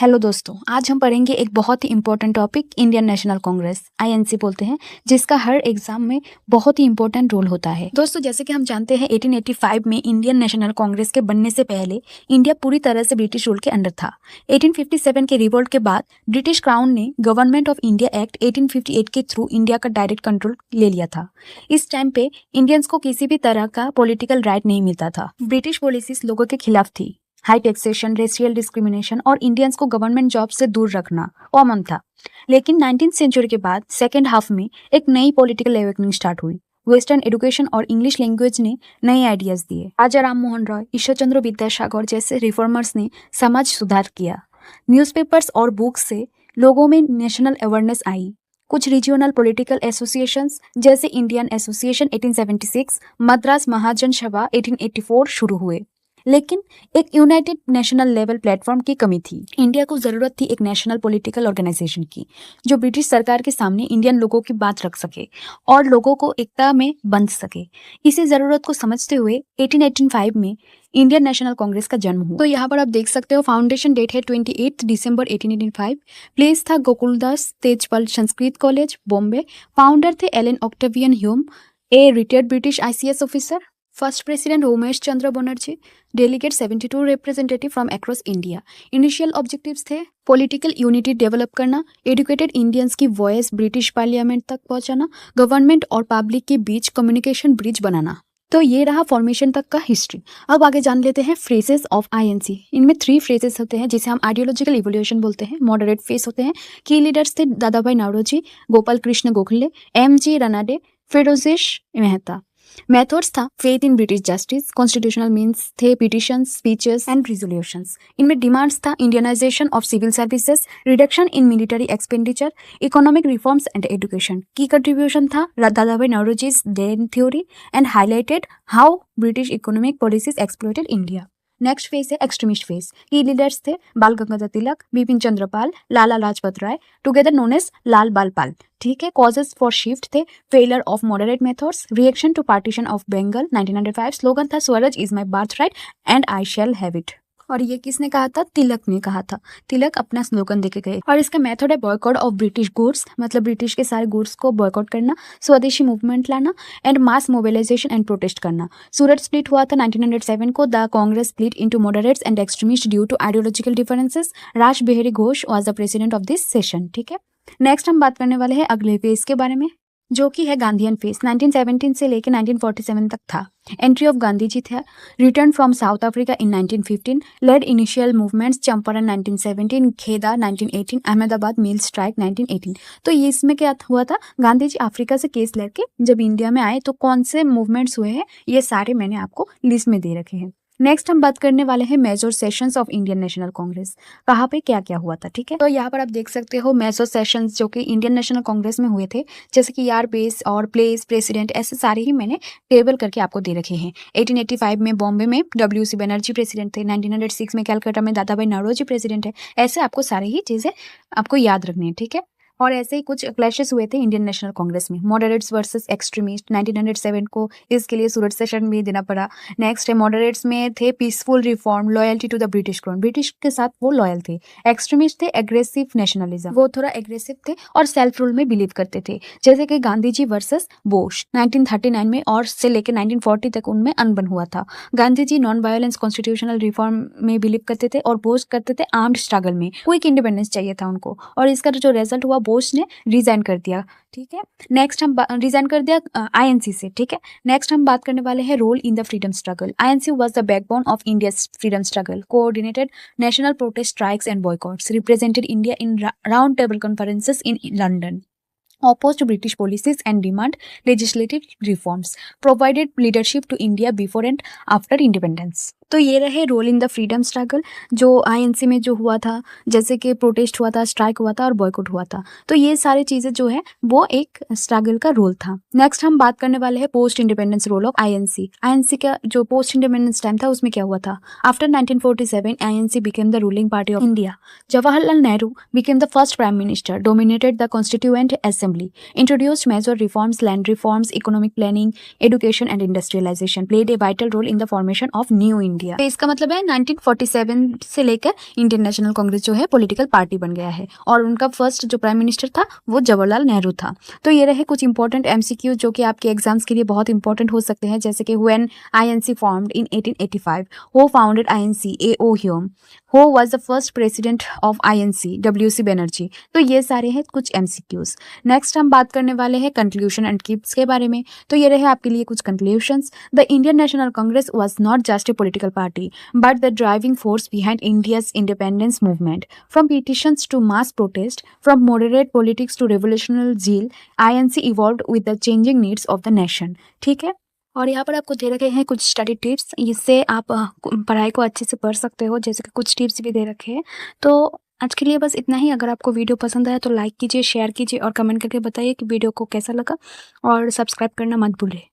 Hello दोस्तों, आज हम पढ़ेंगे एक बहुत ही important topic Indian National Congress INC बोलते हैं, जिसका हर एग्जाम में बहुत ही इंपॉर्टेंट रोल होता है। दोस्तों, जैसे कि हम जानते हैं 1885 में इंडियन नेशनल कांग्रेस के बनने से पहले इंडिया पूरी तरह से ब्रिटिश रूल के अंडर था। 1857 के रिवोल्ट के बाद ब्रिटिश क्राउन ने गवर्नमेंट ऑफ इंडिया एक्ट 1858 के थ्रू इंडिया का डायरेक्ट कंट्रोल ले लिया था। इस टाइम पे इंडियन्स को किसी भी तरह का पॉलिटिकल राइट नहीं मिलता था। ब्रिटिश पॉलिसीज लोगों के खिलाफ थी। हाई टैक्सेशन, रेशियल डिस्क्रिमिनेशन और इंडियंस को गवर्नमेंट जॉब से दूर रखना कॉमन था। लेकिन 19th सेंचुरी के बाद सेकेंड हाफ में एक नई पॉलिटिकल अवेकनिंग स्टार्ट हुई। वेस्टर्न एजुकेशन और इंग्लिश लैंग्वेज ने नए आइडियाज दिए। राजा राम मोहन रॉय, ईश्वर चंद्र विद्यासागर जैसे रिफॉर्मर्स ने समाज सुधार किया। न्यूज़पेपर्स और बुक्स से लोगों में नेशनल अवेयरनेस आई। कुछ रीजनल पॉलिटिकल एसोसिएशंस जैसे इंडियन एसोसिएशन 1876, मद्रास महाजन सभा 1884 शुरू हुए। लेकिन एक यूनाइटेड नेशनल लेवल प्लेटफॉर्म की कमी थी। इंडिया को जरूरत थी एक नेशनल पॉलिटिकल ऑर्गेनाइजेशन की, जो ब्रिटिश सरकार के सामने इंडियन लोगों की बात रख सके और लोगों को एकता में बांध सके। इसी जरूरत को समझते हुए 1885 में इंडियन नेशनल कांग्रेस का जन्म हुआ। तो यहाँ पर आप देख सकते हो, फाउंडेशन डेट है 28 दिसंबर 1885। प्लेस था गोकुलदास तेजपाल संस्कृत कॉलेज, बॉम्बे। फाउंडर थे Allan Octavian Hume, a retired British ICS officer. First president Umesh Chandra Banerjee. Delegate 72 representative from across India. Initial objectives थे पॉलिटिकल यूनिटी डेवलप करना, एडुकेटेड इंडियंस की वॉइस ब्रिटिश पार्लियामेंट तक पहुंचाना, गवर्नमेंट और public के बीच कम्युनिकेशन ब्रिज बनाना। तो ये रहा फॉर्मेशन तक का हिस्ट्री। अब आगे जान लेते हैं फ्रेजेस ऑफ INC। इनमें 3 फ्रेजेस होते हैं जिसे हम आइडियोलॉजिकल इवोल्यूशन बोलते हैं। मॉडरेट फेस होते हैं। की लीडर्स थे Dadabhai Naoroji, Gopal Krishna Gokhale, MG Ranade, Pherozeshah Mehta. Methods था faith in British justice. Constitutional means थे पिटिशंस, स्पीचेस एंड रिजोल्यूशंस। इनमें डिमांड्स था Indianization of civil services, reduction in military expenditure, economic reforms and education. की कंट्रीब्यूशन था Dadabhai Naoroji's drain theory and highlighted how British economic policies exploited India. Next phase है extremist phase. की leaders थे बाल गंगाधर तिलक, बिपिन चंद्र पाल, लाला Lajpat Rai, together known as Lal Bal Pal. ठीक है। Causes for shift थे failure of moderate methods, reaction to partition of Bengal 1905। Slogan था Swaraj is my birth right and I shall have it. और ये किसने कहा था? तिलक ने कहा था। तिलक अपना स्लोगन देके गए। और इसका मेथड है बॉयकॉट ऑफ ब्रिटिश गुड्स, मतलब ब्रिटिश के सारे गुड्स को बॉयकॉट करना, स्वदेशी मूवमेंट लाना and mass mobilisation and protest करना। सूरत स्प्लिट हुआ था 1907 को। The Congress split into moderates and extremist due to ideological differences. Raj Bihari Ghosh was the president of this session. ठीक है। नेक्स्ट हम बात करने वाले हैं अगले फेज के बारे में, जो कि है गांधीयन फेज। 1917 से लेकर 1947 तक था। एंट्री ऑफ गांधी जी था। Return from South Africa in 1915। Led initial movements Champaran 1917, Kheda 1918, Ahmedabad mill strike 1918। तो ये इसमें क्या हुआ था? गांधी जी अफ्रीका से केस लेके जब इंडिया में आए तो कौन से मूवमेंट्स हुए हैं, ये सारे मैंने आपको लिस्ट में दे रखे हैं। नेक्स्ट हम बात करने वाले हैं major sessions of Indian National Congress. कहाँ पे क्या क्या हुआ था। ठीक है। तो यहाँ पर आप देख सकते हो मेजर सेशंस जो कि इंडियन नेशनल कांग्रेस में हुए थे, जैसे कि यार बेस और प्लेस, प्रेसिडेंट, ऐसे सारे ही मैंने टेबल करके आपको दे रखे हैं। 1885 में बॉम्बे में WC बनर्जी प्रेसिडेंट थे। 1906 में कैलकाटा में दादा भाई नौरोजी प्रेसिडेंट है। ऐसे आपको सारी ही चीजें आपको याद रखनी है। ठीक है। और ऐसे ही कुछ क्लैशेस हुए थे इंडियन नेशनल कांग्रेस में। मॉडरेट्स वर्सेस एक्सट्रीमिस्ट 1907 को, इसके लिए सूरत सेशन भी देना पड़ा। नेक्स्ट है मॉडरेट्स में थे peaceful reform, loyalty to the British crown, British के साथ वो लॉयल थे। एक्सट्रीमिस्ट थे एग्रेसिव नेशनलिज्म, वो थोड़ा एग्रेसिव थे और सेल्फ रूल में बिलीव करते थे, जैसे कि गांधी जी वर्सेस बोस 1939 में और से लेकर 1940 तक उनमें अनबन हुआ था। गांधी जी नॉन वायलेंस कॉन्स्टिट्यूशनल रिफॉर्म में बिलीव करते थे और बोस करते थे आर्म्ड स्ट्रगल में। क्विक इंडिपेंडेंस चाहिए था उनको, और इसका जो रिजल्ट हुआ बोस ने रिजाइन कर दिया। ठीक है। नेक्स्ट हम रिजाइन कर दिया INC से। ठीक है। नेक्स्ट हम बात करने वाले हैं role in the freedom struggle. INC was the backbone of India's freedom struggle, coordinated national protest strikes and boycotts, represented India in round table conferences in London, opposed to British policies and demand legislative reforms, provided leadership to India before and after independence। तो ये रहे role in the freedom struggle जो INC में जो हुआ था, जैसे कि प्रोटेस्ट हुआ था, स्ट्राइक हुआ था और बॉयकॉट हुआ था। तो ये सारी चीजें जो है वो एक स्ट्रगल का रोल था। नेक्स्ट हम बात करने वाले हैं post independence role of INC। INC का जो पोस्ट इंडिपेंडेंस टाइम था उसमें क्या हुआ था? After 1947 INC became the ruling party of India. Jawaharlal Nehru became the first prime minister, dominated the constituent assembly, introduced major reforms, land reforms, economic planning, education and industrialization, played a vital role in the formation of new India। India. तो इसका मतलब है 1947 से लेकर Indian National Congress जो है political party बन गया है और उनका फर्स्ट जो प्राइम मिनिस्टर था वो जवाहरलाल नेहरू था। तो ये रहे कुछ इंपॉर्टेंट एमसीक्यू जो कि आपके एग्जाम्स के लिए बहुत इंपॉर्टेंट हो सकते हैं, जैसे कि when INC formed in 1885, who founded INC, A O. Hume, who was the first president of INC, W C. Banerjee. तो ये सारे हैं कुछ एमसीक्यूज। नेक्स्ट हम बात करने वाले हैं कंक्लूजन एंड कीप्स के बारे में। तो ये रहे आपके लिए कुछ conclusions. The Indian National Congress was not just a political party but the driving force behind India's independence movement. From petitions to mass protest, from moderate politics to revolutionary zeal, INC evolved with the changing needs of the nation. ठीक है, और यहाँ पर आपको दे रखे हैं कुछ study tips, इससे आप पढ़ाई को अच्छे से पढ़ सकते हो, जैसे कि कुछ टिप्स भी दे रखे हैं। तो आज के लिए बस इतना ही। अगर आपको वीडियो पसंद आया तो लाइक कीजिए, शेयर कीजिए और कमेंट करके बताइए कि वीडियो को कैसा लगा, और सब्सक्राइब करना मत भूलिए।